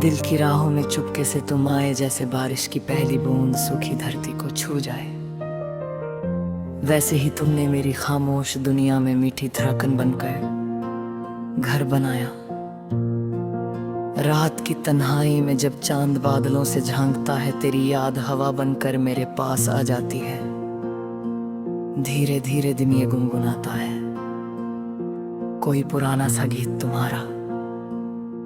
दिल की राहों में चुपके से तुम आए, जैसे बारिश की पहली बूंद सूखी धरती को छू जाए। वैसे ही तुमने मेरी खामोश दुनिया में मीठी धड़कन बनकर घर बनाया। रात की तन्हाई में जब चांद बादलों से झांकता है, तेरी याद हवा बनकर मेरे पास आ जाती है। धीरे धीरे दिन ये गुनगुनाता है कोई पुराना सा गीत तुम्हारा।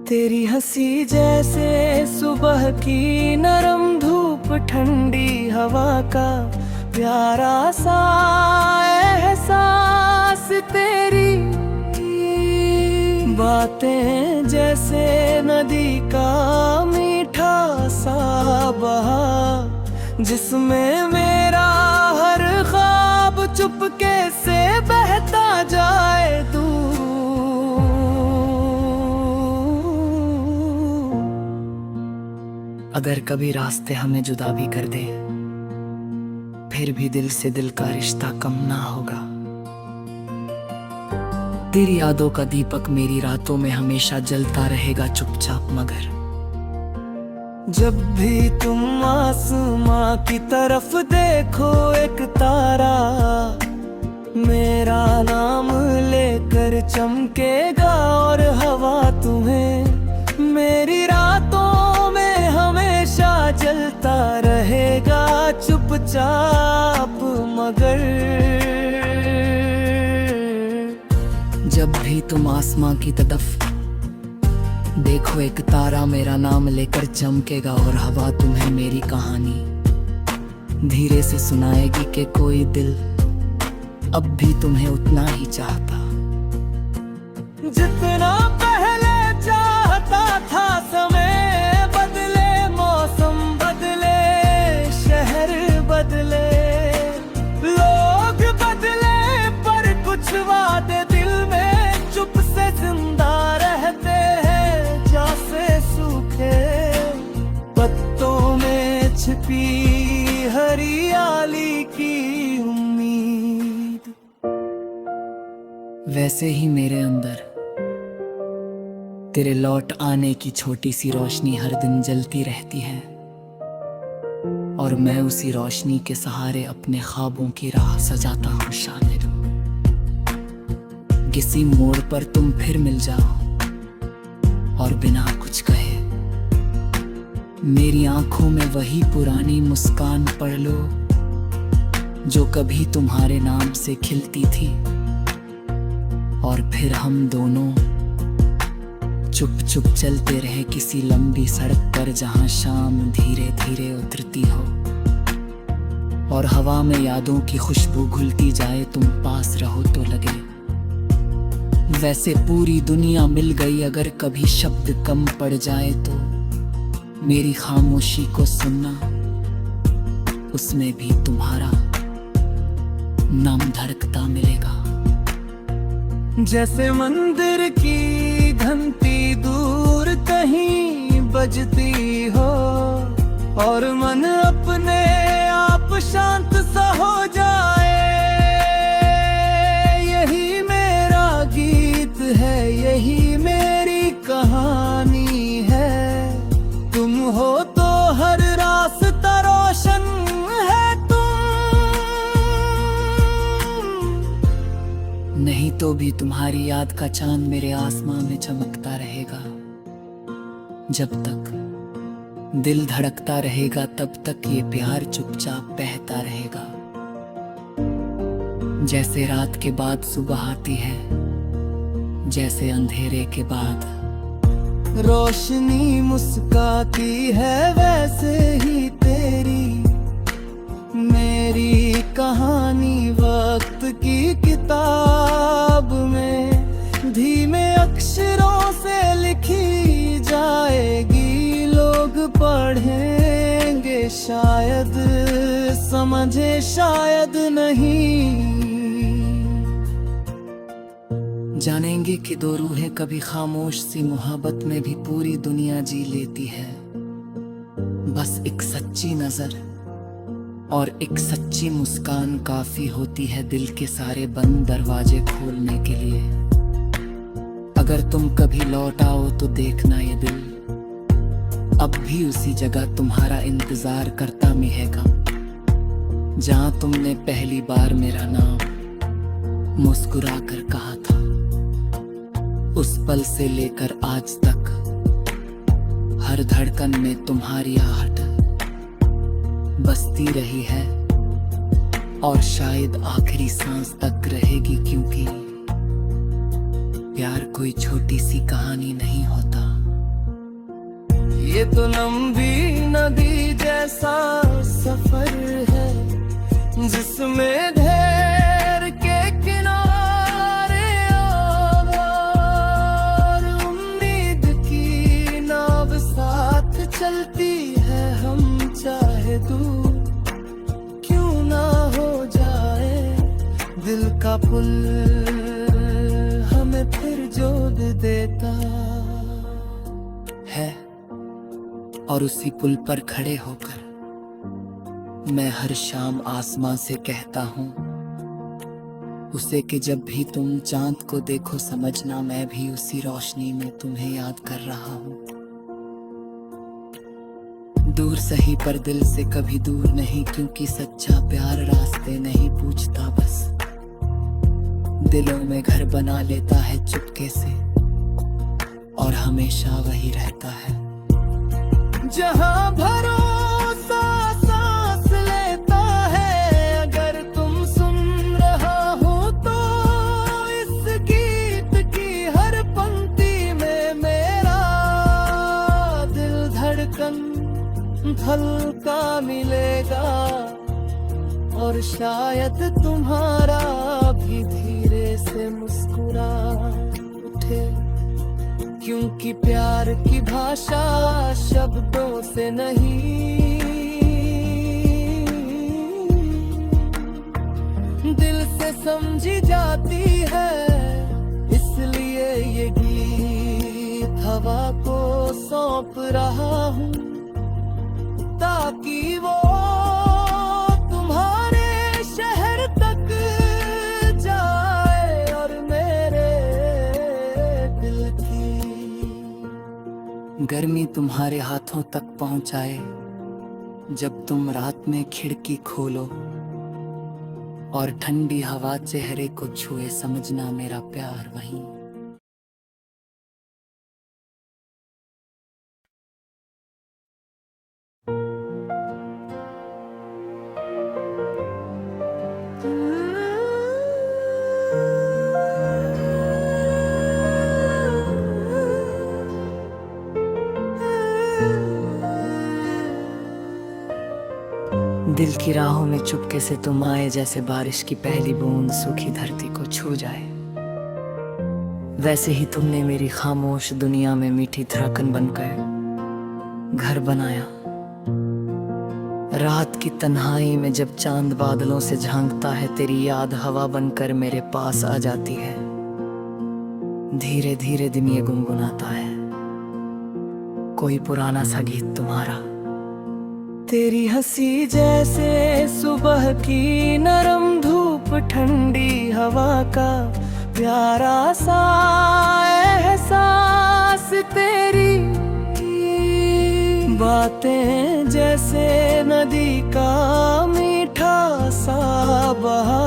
तेरी हंसी जैसे सुबह की नरम धूप, ठंडी हवा का प्यारा सा एहसास। तेरी बातें जैसे नदी का मीठा सा बहा, जिसमें मेरा हर ख्वाब चुपके से बहता जाए दूर। अगर कभी रास्ते हमें जुदा भी कर दे, फिर भी दिल से दिल का रिश्ता कम ना होगा। तेरी यादों का दीपक मेरी रातों में हमेशा जलता रहेगा चुपचाप। मगर जब भी तुम आसमां की तरफ देखो, एक तारा मेरा नाम लेकर चमकेगा, और हवा तुम्हें मेरी रातों में हमेशा जलता रहेगा चुपचाप। मगर जब भी तुम आसमां की तरफ देखो, एक तारा मेरा नाम लेकर चमकेगा, और हवा तुम्हें मेरी कहानी धीरे से सुनाएगी कि कोई दिल अब भी तुम्हें उतना ही चाहता जितना पहले चाहता था। समय बदले, मौसम बदले, शहर बदले, लोग बदले, पर कुछ वादे दिल में चुप से जिंदा रहते हैं, जैसे सूखे पत्तों में छिपी हरियाली की उम्मीद। वैसे ही मेरे अंदर तेरे लौट आने की छोटी सी रोशनी हर दिन जलती रहती है, और मैं उसी रोशनी के सहारे अपने ख्वाबों की राह सजाता हूँ। शायद किसी मोड़ पर तुम फिर मिल जाओ, और बिना कुछ कहे मेरी आंखों में वही पुरानी मुस्कान पढ़ लो, जो कभी तुम्हारे नाम से खिलती थी। और फिर हम दोनों चुप चुप चलते रहे किसी लंबी सड़क पर, जहां शाम धीरे धीरे उतरती हो, और हवा में यादों की खुशबू घुलती जाए। तुम पास रहो तो लगे वैसे पूरी दुनिया मिल गई। अगर कभी शब्द कम पड़ जाए तो मेरी खामोशी को सुनना, उसमें भी तुम्हारा नाम धड़कता मिलेगा। जैसे मंदिर की घंटी दूर कहीं बजती हो, और मन अपने आप शांत सा हो जाए। यही मेरा गीत है, यही मेरी कहानी है। तुम हो तो हर रास्ता रोशन है, नहीं तो भी तुम्हारी याद का चांद मेरे आसमां में चमकता रहेगा। जब तक दिल धड़कता रहेगा, तब तक ये प्यार चुपचाप बहता रहेगा। जैसे रात के बाद सुबह आती है, जैसे अंधेरे के बाद रोशनी मुस्काती है, वैसे ही तेरी मेरी कहानी वक्त की किताब में धीमे अक्षरों से लिखी जाएगी। लोग पढ़ेंगे शायद समझे शायद नहीं, जानेंगे कि दो रूहें कभी खामोश सी मोहब्बत में भी पूरी दुनिया जी लेती है। बस एक सच्ची नजर और एक सच्ची मुस्कान काफी होती है दिल के सारे बंद दरवाजे खोलने के लिए। अगर तुम कभी लौट आओ तो देखना ये दिल अब भी उसी जगह तुम्हारा इंतजार करता मिलेगा, जहां तुमने पहली बार मेरा नाम मुस्कुरा कर कहा था। उस पल से लेकर आज तक हर धड़कन में तुम्हारी आहट बसती रही है, और शायद आखिरी सांस तक रहेगी, क्योंकि प्यार कोई छोटी सी कहानी नहीं होता। ये तो लंबी नदी जैसा सफर है, जिसमें ढेर के किनारे और उम्मीद की नाव साथ चलती है। हम चाहे दूर क्यों ना हो जाए, दिल का पुल हमें फिर जोड़ देता है। और उसी पुल पर खड़े होकर मैं हर शाम आसमां से कहता हूँ उसे कि जब भी तुम चांद को देखो समझना मैं भी उसी रोशनी में तुम्हें याद कर रहा हूँ। दूर सही पर दिल से कभी दूर नहीं, क्योंकि सच्चा प्यार रास्ते नहीं पूछता, बस दिलों में घर बना लेता है चुपके से, और हमेशा वही रहता है जहां भरोसा सांस लेता है। अगर तुम सुन रहा हो तो इस गीत की हर पंक्ति में मेरा दिल धड़कन हल्का मिलेगा, और शायद तुम्हारा भी धीरे से मुस्कुरा उठे, क्योंकि प्यार की भाषा शब्दों से नहीं दिल से समझी जाती है। इसलिए ये गीत हवा को सौंप रहा हूँ, ताकि वो तुम्हारे शहर तक जाए और मेरे दिल की गर्मी तुम्हारे हाथों तक पहुंचाए। जब तुम रात में खिड़की खोलो और ठंडी हवा चेहरे को छुए, समझना मेरा प्यार वहीं दिल की राहों में चुपके से तुम आए, जैसे बारिश की पहली बूंद सूखी धरती को छू जाए। वैसे ही तुमने मेरी खामोश दुनिया में मीठी धड़कन बनकर घर बनाया। रात की तन्हाई में जब चांद बादलों से झांकता है, तेरी याद हवा बनकर मेरे पास आ जाती है। धीरे धीरे दिन ये गुनगुनाता है कोई पुराना सा गीत तुम्हारा। तेरी हंसी जैसे सुबह की नरम धूप, ठंडी हवा का प्यारा सा एहसास, तेरी बातें जैसे नदी का मीठा सा बहा,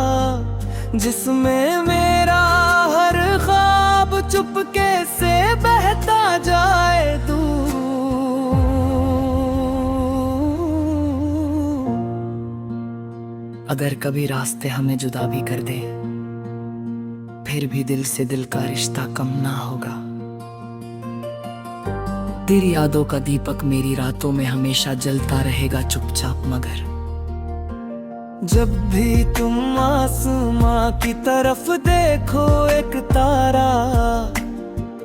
जिसमें मेरा हर ख्वाब चुपके से बहता जाए दूर। अगर कभी रास्ते हमें जुदा भी कर दे, फिर भी दिल से दिल का रिश्ता कम ना होगा। तेरी यादों का दीपक मेरी रातों में हमेशा जलता रहेगा चुपचाप, मगर जब भी तुम आसमां की तरफ देखो एक तारा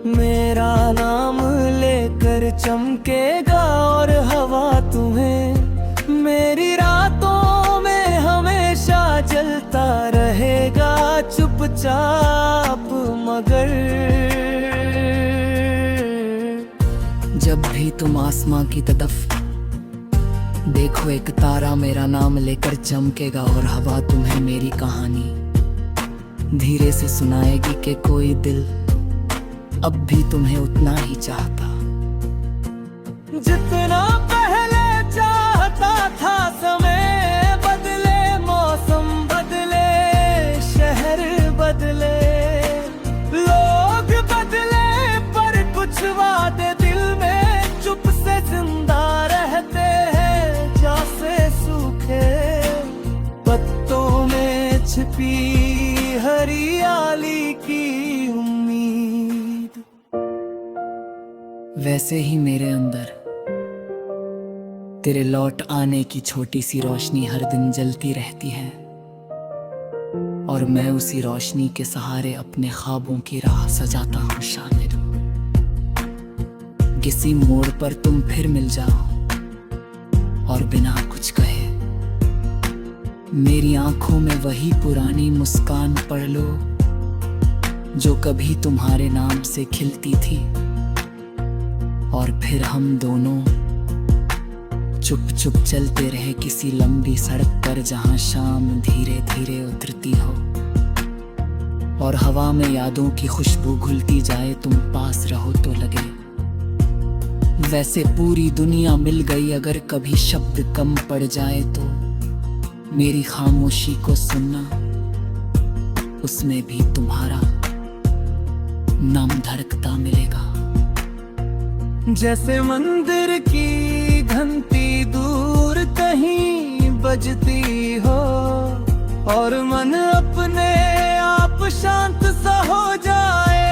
मेरा नाम लेकर चमकेगा, और हवा तुम्हें मेरी रातों में हमेशा जलता रहेगा चुपचाप, मगर जब भी तुम आसमां की तरफ देखो एक तारा मेरा नाम लेकर चमकेगा, और हवा तुम्हें मेरी कहानी धीरे से सुनाएगी कि कोई दिल अब भी तुम्हें उतना ही चाहता जितना पहले चाहता था। समय बदले, मौसम बदले, शहर बदले, लोग बदले, पर कुछ वादे दिल में चुप से जिंदा रहते हैं, जैसे सूखे पत्तों में छिपी हरियाली की उम्मीद। वैसे ही मेरे अंदर तेरे लौट आने की छोटी सी रोशनी हर दिन जलती रहती है, और मैं उसी रोशनी के सहारे अपने ख्वाबों की राह सजाता हूँ शामिर। किसी मोड़ पर तुम फिर मिल जाओ और बिना कुछ कहे मेरी आंखों में वही पुरानी मुस्कान पढ़ लो जो कभी तुम्हारे नाम से खिलती थी, और फिर हम दोनों चुप चुप चलते रहे किसी लंबी सड़क पर जहां शाम धीरे धीरे उतरती हो और हवा में यादों की खुशबू घुलती जाए। तुम पास रहो तो लगे वैसे पूरी दुनिया मिल गई। अगर कभी शब्द कम पड़ जाए तो मेरी खामोशी को सुनना, उसमें भी तुम्हारा नाम धड़कता मिलेगा। जैसे मंदिर की घंटी दूर कहीं बजती हो और मन अपने आप शांत सा हो जाए,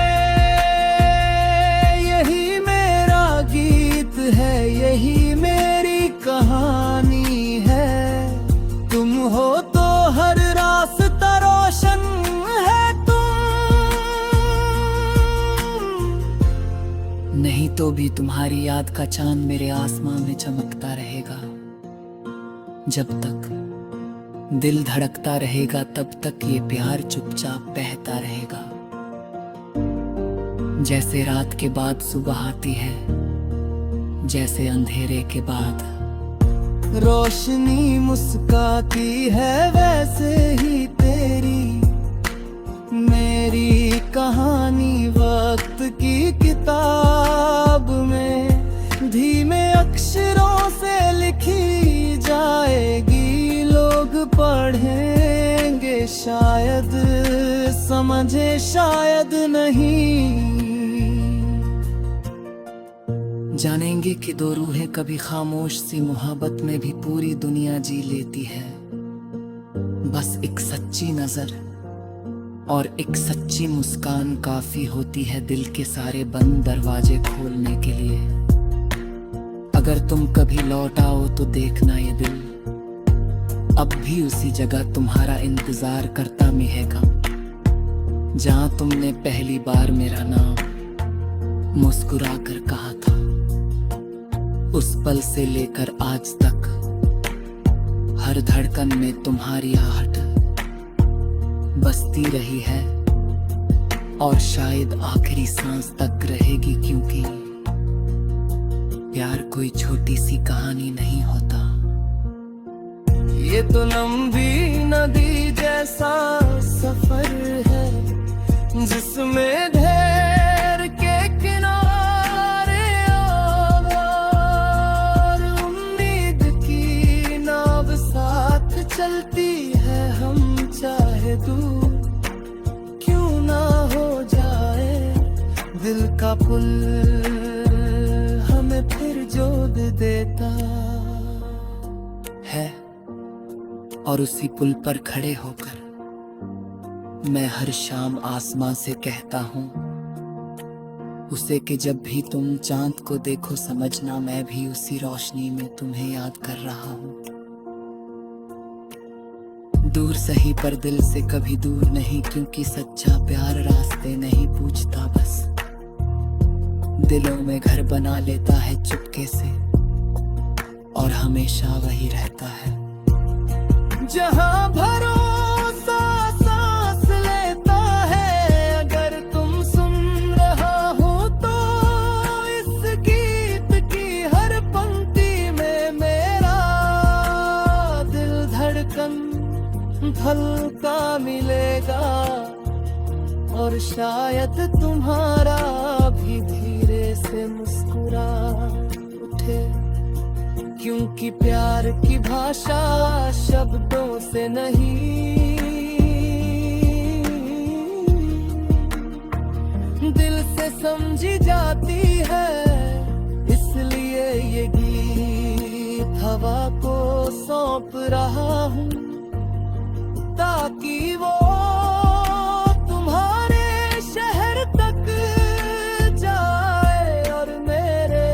यही मेरा गीत है, यही मेरी कहानी है। तुम हो तो हर रास्ता रोशन है, नहीं तो भी तुम्हारी याद का चांद मेरे आसमां में चमकता रहेगा। जब तक दिल धड़कता रहेगा तब तक ये प्यार चुपचाप बहता रहेगा। जैसे रात के बाद सुबह आती है, जैसे अंधेरे के बाद रोशनी मुस्काती है, वैसे ही तेरी मेरी कहानी वक्त की किताब में धीमे अक्षरों से लिखी जाएगी। लोग पढ़ेंगे शायद समझे शायद नहीं, जानेंगे कि दो रूहें कभी खामोश सी मोहब्बत में भी पूरी दुनिया जी लेती है। बस एक सच्ची नजर और एक सच्ची मुस्कान काफी होती है दिल के सारे बंद दरवाजे खोलने के लिए। अगर तुम कभी लौट आओ तो देखना ये दिल अब भी उसी जगह तुम्हारा इंतजार करता मिलेगा, जहां तुमने पहली बार मेरा नाम मुस्कुरा कर कहा था। उस पल से लेकर आज तक हर धड़कन में तुम्हारी आहट बसती रही है, और शायद आखिरी सांस तक रहेगी, क्योंकि प्यार कोई छोटी सी कहानी नहीं होता। ये तो लंबी नदी जैसा सफर है, जिसमें ढेर के किनारे और उम्मीद की नाव साथ चलती है। हम चाहे दूर क्यों ना हो जाए, दिल का पुल हमें फिर जोड़ देता है। और उसी पुल पर खड़े होकर मैं हर शाम आसमां से कहता हूँ उसे कि जब भी तुम चांद को देखो समझना मैं भी उसी रोशनी में तुम्हें याद कर रहा हूँ। दूर सही पर दिल से कभी दूर नहीं, क्योंकि सच्चा प्यार रास्ते नहीं पूछता, बस दिलों में घर बना लेता है चुपके से, और हमेशा वही रहता है जहां भरोसा सांस लेता है। अगर तुम सुन रहा हो तो इस गीत की हर पंक्ति में मेरा दिल धड़कन हल्का मिलेगा, और शायद तुम्हारा भी धीरे से मुस्कुरा उठे, क्योंकि प्यार की भाषा शब्दों से नहीं, दिल से समझी जाती है। इसलिए ये गीत हवा को सौंप रहा हूँ, ताकि वो तुम्हारे शहर तक जाए और मेरे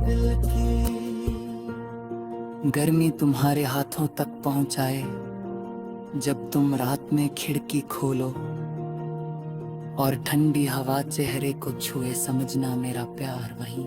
दिल की गर्मी तुम्हारे हाथों तक पहुंचाए। जब तुम रात में खिड़की खोलो और ठंडी हवा चेहरे को छुए, समझना मेरा प्यार वहीं